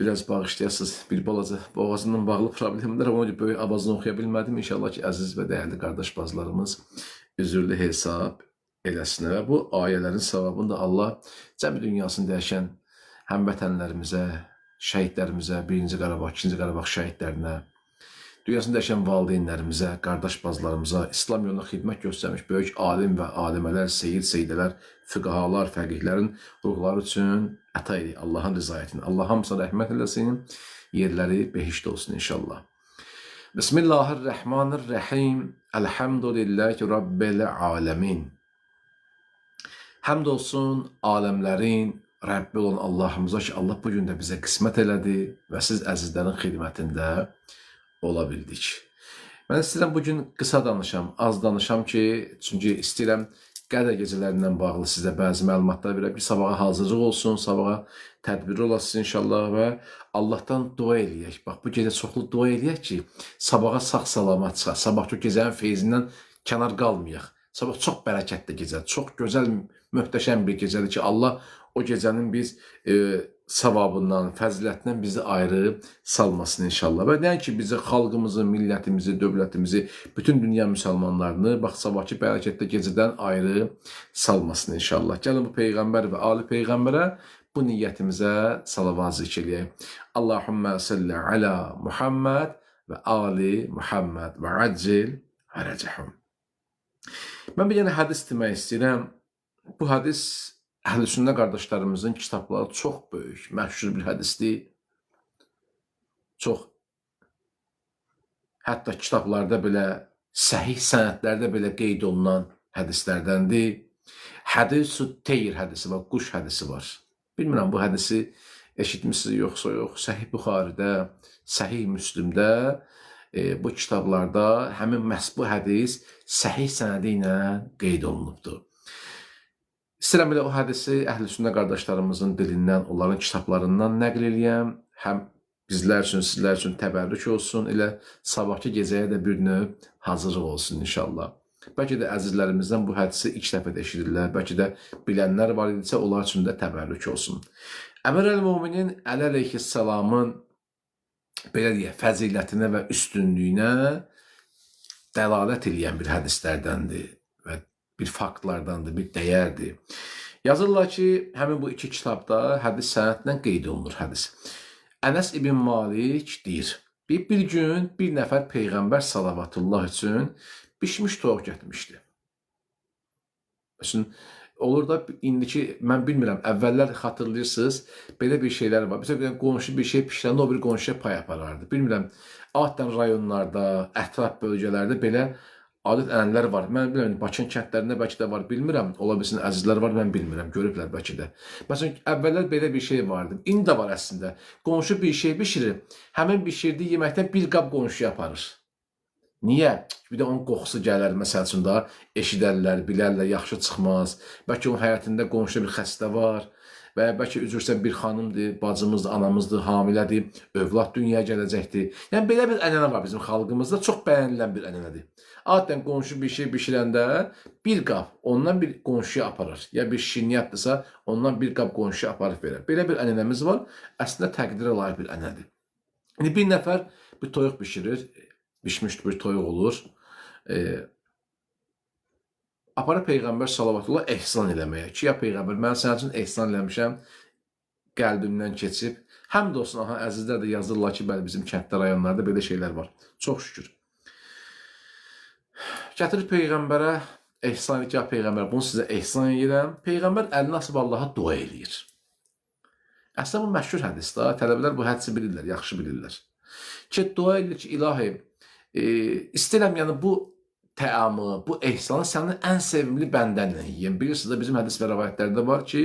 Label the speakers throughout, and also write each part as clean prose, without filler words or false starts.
Speaker 1: Biraz bağışlayasınız, bir balaca boğazından bağlı problemlər, ona görə böyük avazını oxuya bilmədim. İnşallah ki, əziz və dəyərli qardaş bazılarımız üzürlü hesab eləsinlər. Və bu ayələrin savabını da Allah cəmi dünyasını dəyişən həmvətənlərimizə, şəhidlərimizə, 1-ci Qarabağ, 2-ci Qarabağ şəhidlərinə, dünyasını dəyişən valideynlərimizə, qardaş bazılarımıza, İslam yoluna xidmət göstərmiş böyük alim və alimələr, seyid-seydələr, füqahalar, fəqihlərin ruhları üçün əta edik Allahın rızayətini. Allah hamısına rəhmət eləsin, yerləri behişt olsun inşallah. Bismillahirrahmanirrahim. Elhamdülillahi Rabbil alemin. Həmd olsun aləmlərin Rəbbi olan Allahımıza ki, Allah bugün də bizə qismət elədi və siz əzizlərin xidmətində ola bildik. Mən istəyirəm bugün qısa danışam, az danışam ki, çünki istəyirəm Qədər gecələrindən bağlı sizə bəzi məlumatlar verəm ki, sabaha hazırlıq olsun, sabaha tədbiri olasınız inşallah və Allahdan dua eləyək. Bax, bu gecə çoxlu dua eləyək ki, sabaha sağ-salamat çıxaq, sabah gecənin feyzindən kənar qalmayaq. Sabah çox bərəkətli gecə, çox gözəl, möhtəşəm bir gecədir ki, Allah o gecənin biz savabından, fəzilətindən bizi ayrı salmasın inşallah. Və nəinki bizi, xalqımızı, millətimizi, dövlətimizi, bütün dünya müsəlmanlarını, bax, sabahki bərəkətli gecədən ayrı salmasın inşallah. Gəlin bu Peyğəmbər və Ali Peyğəmbərə bu niyyətimizə salavat zikr eləyək. Allahümmə salli alə Muhammed və Ali Muhammed və accil hərəcəhum. Mən bir yenə hədis demək istəyirəm. Bu hədis Əhl-i-Sünnə qardaşlarımızın kitabları çox böyük, məşhur bir hədisdir. Çox, hətta kitablarda belə, səhih sənədlərdə belə qeyd olunan hədislərdəndir. Hədis-ü teyr hədisi var, quş hədisi var. Bilmirəm, bu hədisi eşitmişsiniz yoxsa yox. Səhih Buxaridə, Səhih Müslimdə, bu kitablarda həmin məhz bu hədis səhih sənədi ilə qeyd olunubdur. İstəyirəm elə o hədisi Əhl-i-Sünnə qardaşlarımızın dilindən, onların kitablarından nəql eləyəm. Həm bizlər üçün, sizlər üçün təbərrük olsun, elə sabahki gecəyə də bir növ hazırlıq olsun inşallah. Bəlkə də əzizlərimizdən bu hədisi ilk dəfə də eşidirlər, bəlkə də bilənlər var idisə, onlar üçün də təbərrük olsun. Əmir əl-Müminin əleyhissalamın belə deyək, fəzilətinə və üstünlüyünə dəlalət eləyən bir hədislərdəndir və bir faktlardandır, bir dəyərdir. Yazırlar ki, həmin bu iki kitabda hədis sənədlə qeyd olunur hədis. Ənəs ibn Malik deyir, bir gün bir nəfər Peyğəmbər salavatullah üçün bişmiş toyuq gətirmişdi. Məsələn, olur da indiki, mən bilmirəm, əvvəllər xatırlayırsınız, belə bir şeylər var. Məsələn, qonşu bir şey pişirəndə o bir qonşuya pay aparardı. Bilmirəm, adətən rayonlarda, ətraf bölgələrdə belə adət-ənənələr var. Mən bilmirəm, Bakın kəndlərində bəlkə də var, bilmirəm. Ola bilsin, əzizlər var, mən bilmirəm, görüblər bəlkə də. Məsələn, əvvəllər belə bir şey vardı. İndi də var əslində. Qonşu bir şey bişirir, həmin bişirdiyi yeməkdən bir qab qonşuya aparır. Niyə? Bir də onun qoxusu gələr, məsəl üçün da eşidərlər, bilərlər, yaxşı çıxmaz. Bəlkə onun həyatında qonşuda bir xəstə var və bəlkə üzürsən bir xanımdır, bacımızdır, anamızdır, hamilədir, övlad dünyaya gələcəkdir. Yəni, belə bir ənənə var bizim xalqımızda, çox bəyənilən bir ənənədir. Adətən qonşu bir şey bişirəndə bir qab ondan bir qonşuya aparır. Ya bir şirniyyatdırsa, ondan bir qab qonşuya aparıb verir. Belə bir ənənəmiz var, əslində təqdirə layiq bir ənənədir. İndi bir nəfər bir toyuq bişirir, bişmiş bir toyuq olur. Aparır Peyğəmbər salavatullah ehsan eləməyə ki, ya Peyğəmbər, mən sənin üçün ehsan eləmişəm, qəlbimdən keçib. Həmd olsun, aha, əzizlər də yazırlar ki, bəli, bizim kənddə, rayonlarda belə şeylər var. Çox şükür. Gətirir Peyğəmbərə, ehsan edir ki, ya Peyğəmbər, bunu sizə ehsan edirəm. Peyğəmbər əlini asıb Allaha dua eləyir. Əslində bu məşhur hədisdir, tələbələr bu hədisi bilirlər, yaxşı bilirlər. Ki, dua edir ki, ilahi, istəyirəm, yəni bu təamı, bu ehsanı sənin ən sevimli bəndənlə yiyəm. Bilirsiniz də, bizim hədis və rəvayətlərdə var ki,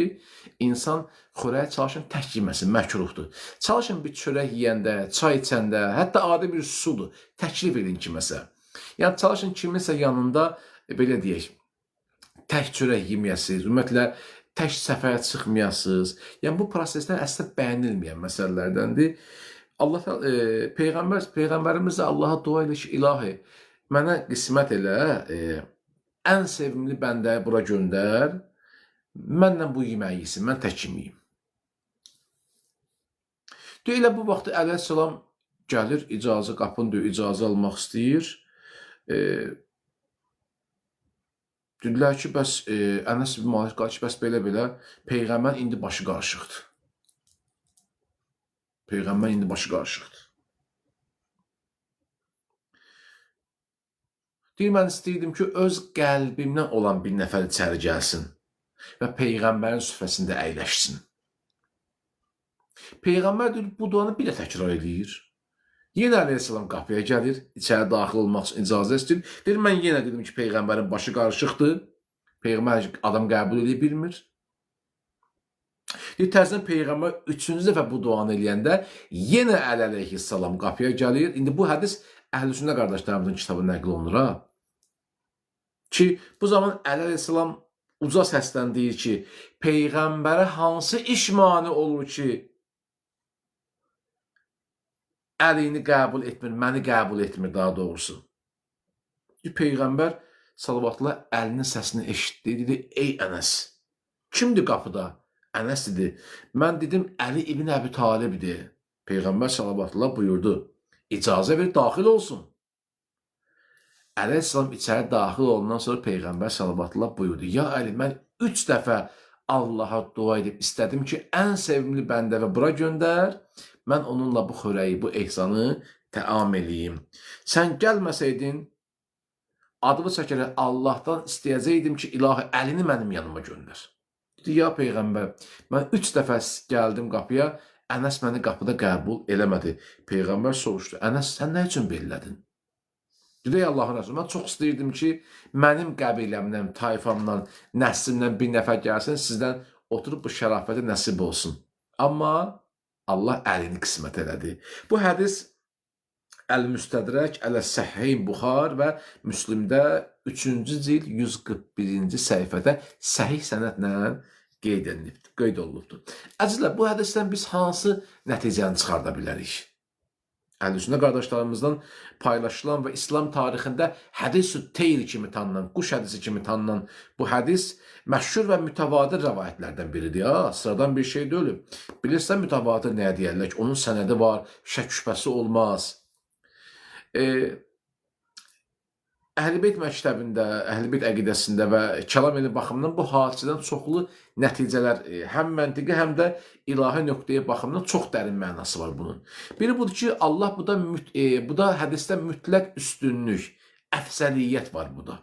Speaker 1: insan xörəyə çalışın tək yeməsin, məkruhdur. Çalışın bir çörək yiyəndə, çay içəndə, hətta adi bir sudur, təklif edin kiməsə. Yəni, çalışın kiminsə yanında, belə deyək, tək çörək yeməyəsiniz, ümumiyyətlə, tək səfərə çıxmayasınız. Yəni, bu proseslər əslində bəyənilməyən məsələlərdəndir. Peyğəmbərimiz də Allaha dua edir ki, ilahi, mənə qismət elə, ən sevimli bəndəyi bura göndər, mənlə bu yeməyi yesin, mən tək yeməyim. Elə bu vaxt Əleyhisselam gəlir, icazə qapını döyür, icazə almaq istəyir. E, Dedilər ki, bəs Ənəs ibn Malik qaç, bəs belə-belə Peyğəmbər indi başı qarışıqdır. Peyğəmbər indi başı qarışıqdır. Deyir, mən istəyirdim ki, öz qəlbimdən olan bir nəfər içəri gəlsin və Peyğəmbərin süfrəsində əyləşsin. Peyğəmbər deyir, bu duanı bir də təkrar edir. Yenə Əleyhisselam qapıya gəlir, içəri daxil olmaq üçün icazə istəyir. Deyir, mən yenə dedim ki, Peyğəmbərin başı qarışıqdır. Peyğəmbər adam qəbul edə bilmir. Deyir, təzədən Peyğəmbər 3-cü dəfə bu duanı eləyəndə yenə Əli əleyhissalam qapıya gəlir. İndi bu hədis Əhl-i-Sünnə qardaşlarımızın kitabı nəql olunur ha. Ki, bu zaman Əli əleyhissalam uca səslə deyir ki, Peyğəmbərə hansı iş mane olur ki, Əlini qəbul etmir, məni qəbul etmir daha doğrusu. Peyğəmbər salavatullah Əlinin səsini eşitdi, dedi, ey Ənəs, kimdir qapıda? Ənəs dedi, mən dedim, Əli ibn Əbi Talibdir. Peyğəmbər salavatullah buyurdu, icazə ver, daxil olsun. Əleyhisselam içəri daxil olandan sonra Peyğəmbər salavatullah buyurdu, ya Əli, mən 3 dəfə Allaha dua edib istədim ki, ən sevimli bəndəvə bura göndər, mən onunla bu xörəyi, bu ehsanı təam eləyim. Sən gəlməsəydin, adımı çəkərək Allahdan istəyəcəkdim ki, ilahi Əlini mənim yanıma göndər. Dedi, ya Peyğəmbər, mən 3 dəfə gəldim qapıya, Ənəs məni qapıda qəbul eləmədi. Peyğəmbər soruşdu, Ənəs, sən nə üçün belələdin? Dedi, ey Allahın Rəsulü, mən çox istəyirdim ki, mənim qəbiləmdən, tayfamdan, nəslimdən bir nəfər gəlsin, sizdən oturub bu şərafəti nəsib olsun. Amma Allah Əlini qismət elədi. Bu hədis Əl-Müstədrək, Əl-Səhih Buxar və Müslimdə 3-cü cild 141-ci səhifədə səhih sənədlə qeyd olunubdur. Əzizlər, bu hədisdən biz hansı nəticəni çıxarda bilərik? Əhl-i-Sünnə qardaşlarımızdan paylaşılan və İslam tarixində hədis-ü teyr kimi tanınan, quş hədisi kimi tanınan bu hədis məşhur və mütəvatir rəvayətlərdən biridir. Sıradan bir şey deyil. Bilirsən mütəvatir nəyə deyərlər ki, onun sənədi var, şək şübhəsi olmaz. Əhl-i-Beyt məktəbində, Əhl-i-Beyt əqidəsində və kəlam elmi baxımından bu hadisədən çoxlu nəticələr, həm məntiqi, həm də ilahi nöqtəyə baxımından çox dərin mənası var bunun. Biri budur ki, Allah bu da hədisdə mütləq üstünlük, əfsəliyyət var bu da.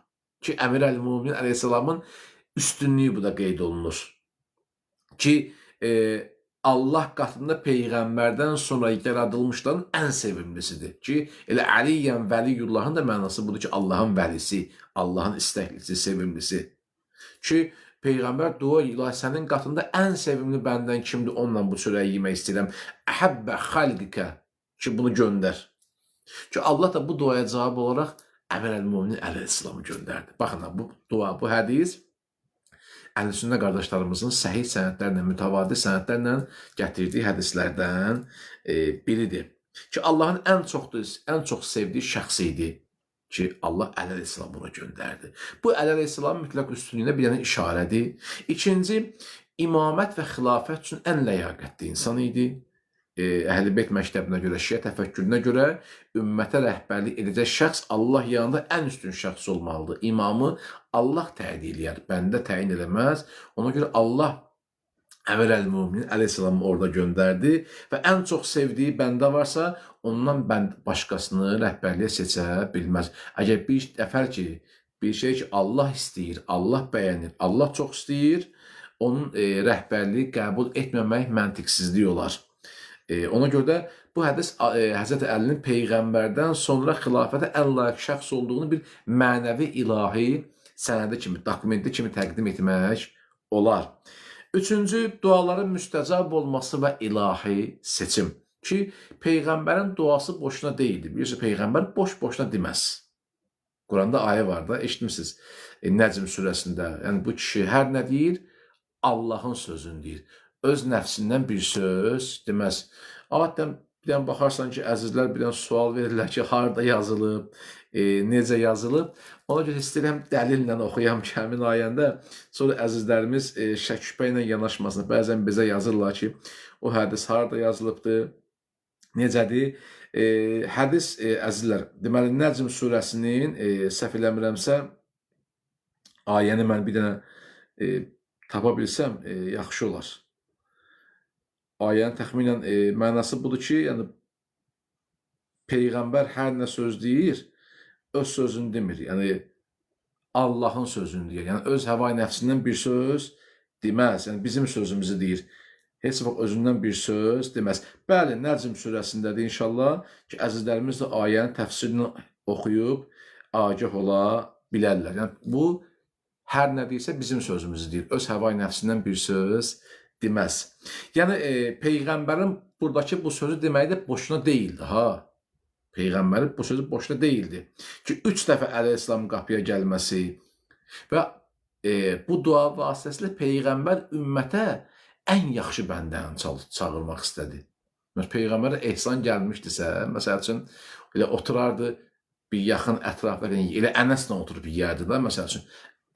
Speaker 1: Ki, Əmir əl-Müminin əleyhissalamın üstünlüyü bu da qeyd olunur. Ki, Allah qatında Peyğəmbərdən sonra yaradılmışların ən sevimlisidir. Ki, elə Əliyyən Vəliyullahın da mənası budur ki, Allahın vəlisi, Allahın istəklisi, sevimlisi. Ki, Peyğəmbər dua ilahi, sənin qatında ən sevimli bəndən kimdir, onunla bu çörəyi yemək istəyirəm. Əhəbbə xalqikə, ki, bunu göndər. Ki, Allah da bu duaya cavab olaraq Əmir əl-Müminin əleyhissalamı göndərdi. Baxın, bu dua, bu hədis Əhl-i-Sünnə qardaşlarımızın səhih sənədlərlə, mütəvatir sənədlərlə gətirdiyi hədislərdən biridir. Ki, Allahın ən çox sevdiyi şəxs idi ki, Allah Əli əleyhissalam buna göndərdi. Bu Əli əleyhissalam mütləq üstünlüyünə bir dənə işarədir. İkinci, imamət və xilafət üçün ən ləyaqətli insan idi. Əhl-i-Beyt məktəbinə görə, Şiə təfəkkürünə görə ümmətə rəhbərlik edəcək şəxs Allah yanında ən üstün şəxs olmalıdır. İmamı Allah təyin eləyər, bəndə təyin eləməz. Ona görə Allah Əmir əl-Müminin əleyhissalamı orada göndərdi və ən çox sevdiyi bəndə varsa, ondan başqasını rəhbərliyə seçə bilməz. Əgər bir nəfər ki, bir şey ki, Allah istəyir, Allah bəyənir, Allah çox istəyir, onun rəhbərliyi qəbul etməmək məntiqsizlik olar. Ona görə də bu hədis Həzrəti Əlinin Peyğəmbərdən sonra xilafətə ən layiq şəxs olduğunu bir mənəvi ilahi sənədi kimi, dokumenti kimi təqdim etmək olar. Üçüncü, duaların müstəcab olması və ilahi seçim. Ki, Peyğəmbərin duası boşuna deyildi. Bilirsiniz, Peyğəmbər boş-boşuna deməz. Quranda ayə var da, eşitmişsiniz Nəcm surəsində. Yəni, bu kişi hər nə deyir? Allahın sözünü deyir. Öz nəfsindən bir söz deməz. Adətən bir dənə baxarsan ki, əzizlər bir dənə sual verirlər ki, harada yazılıb, necə yazılıb. Ona görə istəyirəm dəlillə oxuyam ki, həmin ayəndə sonra əzizlərimiz şək şübhə ilə yanaşmasın. Bəzən bizə yazırlar ki, o hədis harada yazılıbdır, necədir? Hədis, əzizlər, deməli, Nəcm surəsinin, səhv eləmirəmsə, ayəni mən bir dənə tapa bilsəm, yaxşı olar. Ayənin təxminən mənası budur ki, yəni, Peyğəmbər hər nə söz deyir, öz sözünü demir. Yəni, Allahın sözünü deyir. Yəni, öz həvai nəfsindən bir söz deməz. Yəni, bizim sözümüzü deyir. Heç vaxt özündən bir söz deməz. Bəli, Nəcm surəsindədir inşallah ki, əzizlərimiz də ayənin təfsirini oxuyub agah ola bilərlər. Yəni, bu, hər nə deyirsə bizim sözümüzü deyir. Öz həvai nəfsindən bir söz deməz. Yəni, Peyğəmbərin buradakı bu sözü deməyi də boşuna deyildi, ha. Peyğəmbərin bu sözü boşuna deyildi. Ki, 3 dəfə Əleyhisselamın qapıya gəlməsi və bu dua vasitəsilə Peyğəmbər ümmətə ən yaxşı bəndəni çağırmaq istədi. Peyğəmbərə ehsan gəlmişdisə, məsəl üçün, elə oturardı bir yaxın ətrafda, elə Ənəslə oturub yiyərdi da, məsəl üçün,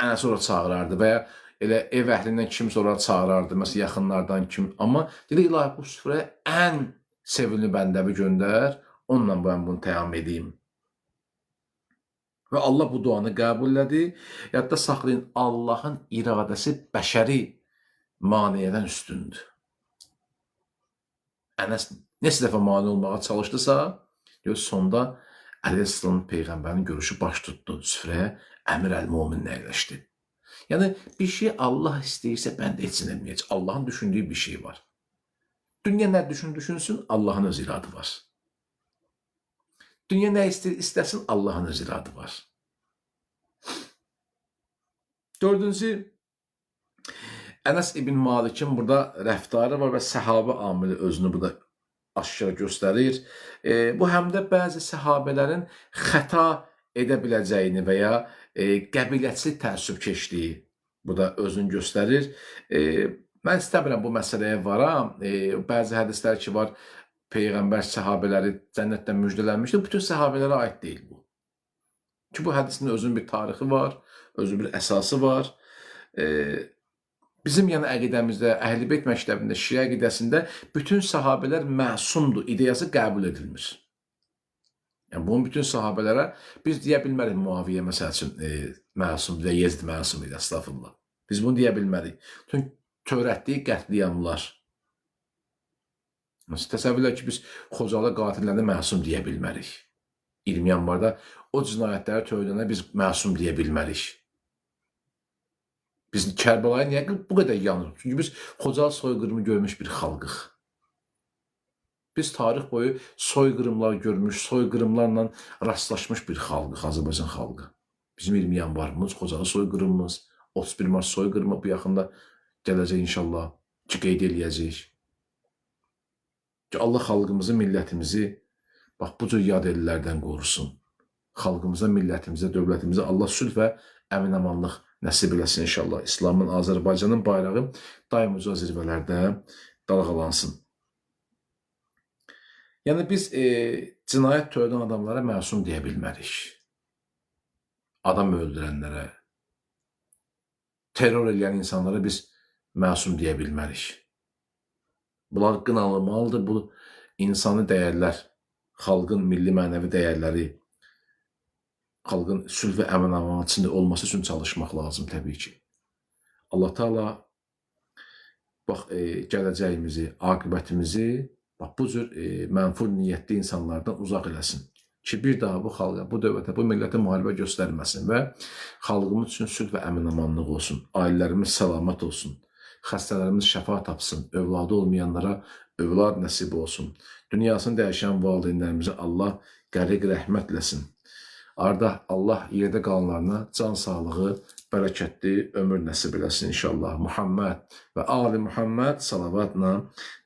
Speaker 1: Ənəsi ora çağırardı və ya elə ev əhlindən kimsə ora çağırardı, məsələn, yaxınlardan kim. Amma dedi, ilahi, bu süfrəyə ən sevimli bəndəmi göndər, onunla mən bunu təyyam edeyim. Və Allah bu duanı qəbul elədi. Yadda saxlayın, Allahın iradəsi bəşəri maniyədən üstündür. Ənəs neçə dəfə mani olmağa çalışdısa, sonda Əleyhisselam Peyğəmbərin görüşü baş tutdu, süfrəyə Əmir əl-Möminin əyləşdi. Yəni, bir şey Allah istəyirsə, bəndə heç eləməyəcək. Allahın düşündüyü bir şey var. Dünya nə düşünsün, Allahın öz iradı var. Dünya nə istəsin, Allahın öz iradı var. Dördüncü, Ənəs ibn Malikin burada rəftarı var və səhabə amili özünü burada aşkara göstərir. Bu, həm də bəzi səhabələrin xəta edə biləcəyini və ya qəbiləçi təəssübkeşliyi burada özünü göstərir. Mən istəmirəm bu məsələyə varam. Bəzi hədislər ki var, Peyğəmbər səhabələri cənnətdən müjdələnmişdir. Bütün səhabələrə aid deyil bu. Ki, bu hədisin özünün bir tarixi var, özünün bir əsası var. Bizim yəni əqidəmizdə, Əhl-i Beyt məktəbində, Şiə əqidəsində bütün səhabələr məsumdur, ideyası qəbul edilmir. Yəni, bunun bütün səhabələrə biz deyə bilmərik Muaviyyə məsəl üçün məsumdur, Yezd məsum idi, əstəğfurullah. Biz bunu deyə bilmərik. Çünki törətdiyi qətliyamlar. Təsəvvürlər ki, biz Xocalı qatillərində məsum deyə bilmərik. 20 yanvarda o cinayətləri törədəndə biz məsum deyə bilmərik. Biz Kərbalaya niyə bu qədər yanırıq? Çünki biz Xocalı soyqırımı görmüş bir xalqıq. Biz tarix boyu soyqırımlar görmüş, soyqırımlarla rastlaşmış bir xalqıq, Azərbaycan xalqı. Bizim 20 yanvarımız, Xocalı soyqırımımız, 31 mart soyqırımı bu yaxında gələcək inşallah ki, qeyd eləyəcək. Ki, Allah xalqımızı, millətimizi bax, bu cür yad ellərdən qorusun. Xalqımıza, millətimizə, dövlətimizə Allah sülh və əmin-amanlıq nəsib eləsin inşallah. İslamın, Azərbaycanın bayrağı daim uca zirvələrdə dalğalansın. Yəni, biz cinayət törədən adamlara məsum deyə bilmərik. Adam öldürənlərə, terror eləyən insanlara biz məsum deyə bilmərik. Bunlar qınalmalıdır, bu insani dəyərlər, xalqın milli mənəvi dəyərləri, xalqın sülh və əmin-amanlıq içində olması üçün çalışmaq lazım təbii ki. Allah Teala bax, gələcəyimizi, aqibətimizi bax, bu cür mənfur niyyətli insanlardan uzaq eləsin. Ki, bir daha bu xalqa, bu dövlətə, bu millətə müharibə göstərməsin və xalqımız üçün sülh və əmin-amanlıq olsun, ailələrimiz səlamət olsun. Xəstələrimiz şəfa tapsın, övladı olmayanlara övlad nəsib olsun. Dünyasını dəyişən valideynlərimizə Allah qəriq rəhmət eləsin. Arda Allah yerdə qalanlarına can sağlığı, bərəkətli ömür nəsib eləsin inşallah. Muhammed və Ali Muhammed salavatla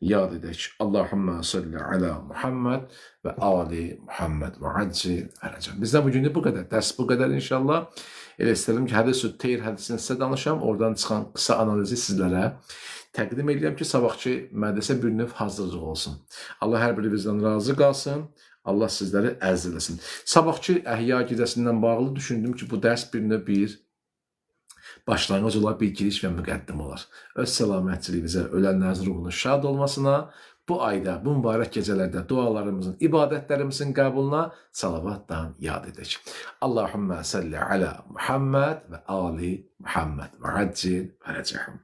Speaker 1: yad edək. Allahümmə salli alə Muhammed və Ali Muhammed və acci ərəcəm. Bizdən bugün bu qədər, dərs bu qədər inşallah. Elə istəyirəm ki, hədis-ü teyr hədisini sizə danışam, oradan çıxan qısa analizi sizlərə təqdim edirəm ki, sabahçı mədrəsə bir növ hazırlıq olsun. Allah hər birimizdən razı qalsın, Allah sizləri əzz eləsin. Sabahçı Əhya gecəsindən bağlı düşündüm ki, bu dərs bir növ bir başlanğıc olar, bir giriş və müqəddim olar. Öz səlamətçiliyinizə, ölənlərinizin ruhunun şad olmasına, bu ayda, bu mübarək gecələrdə dualarımızın, ibadətlərimizin qəbuluna salavatdan yad edək. Allahümmə salli alə Muhammed və ali Muhammed və accil fərəcəhum.